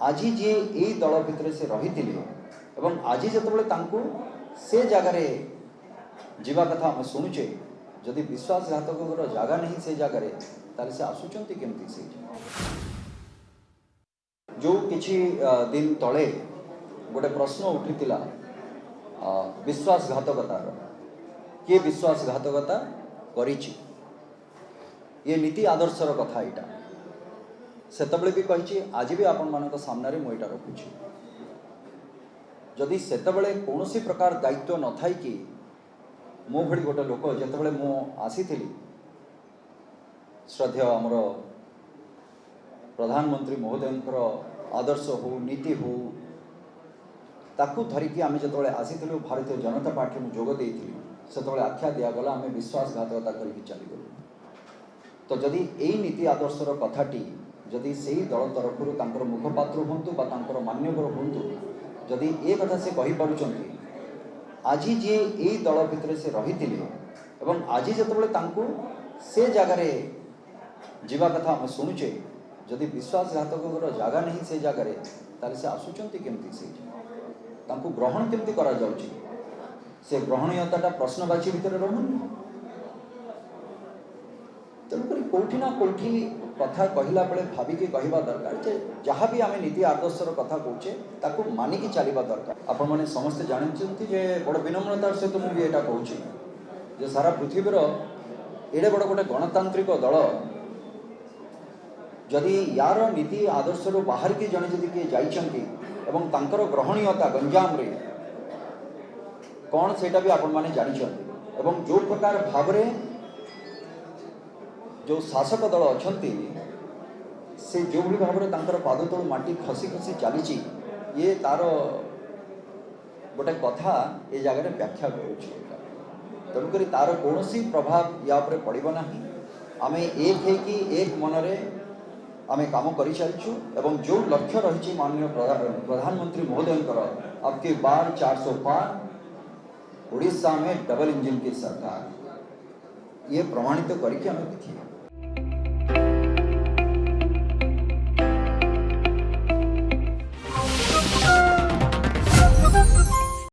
आज जी यही दल भितर से रही आज जो से जगार जीवा कथा आम शुणुचे जदि विश्वासघातक जगह नहीं से जगार ताले से आसुचंती केमती से जो किछि दिन तले गोटे प्रश्न उठीला विश्वासघातकतार किए विश्वासघातकता करिछि ये नीति आदर्शर कथा यहाँ सेतबले भी कही आज भी आपण मान सामने मुझे रखुची जदि सेतबले कौन प्रकार दायित्व न थाई कि मो भली गोटे लोक जितेबाला मु आसी श्रद्धेय आमर प्रधानमंत्री महोदय आदर्श हो नीति हो ताकू धरिकी आम जो आसी भारतीय जनता पार्टी में जोग देती से आख्या दिगला आम विश्वासघातकता करके चलीगलु तो जदि यही नीति आदर्शर कथाटी जदि से दल तरफ मुखपात्र हूँ मान्यवर हूँ जदि ये कथा से कही पारुचंती आज जी यही दल भितर से रही आज जो से जगार जीवा कथा आम शुणुचे जदि विश्वासघातक जगह नहीं से जगार ताले से आसुचंती केमती से ग्रहण केमती करा जाउची से ग्रहणीयता प्रश्नवाची भितर रहुनी तेणुक कौटि ना कौटि कथा कहला बेले भाविकी कहवा दरकार जे जहाँ भी आम नीति आदर्शर कथा कौचे ताकू मानिकी चलवा दरकार आपण मैंने समस्ते जानते जे बड़ विनम्रतार सहित मुझे यहाँ कहूँ सारा पृथ्वीर एडे बड़ गोटे गणतांत्रिक दल जदि यार नीति आदर्श बाहर की जड़े जदि किए जाइछंती एवं तांकर ग्रहणीयता गंजाम रे कौन सेटा भी आपण माने जानिछंती एवं जो प्रकार भाव जो शासक दल अच्छी से जो भी भाव में पाद तलू माटी खसी खसी चली ये तार गोटे कथा ये जगह व्याख्या करुक तार कौन प्रभाव या पड़ना आम एक है कि एक मनरे आम काम कर चलचु एवं जो लक्ष्य रही माननीय प्रधानमंत्री महोदय आपके बार 400 पार उड़ीसा में डबल इंजन की सरकार ये प्रमाणित करके हमें देखिए।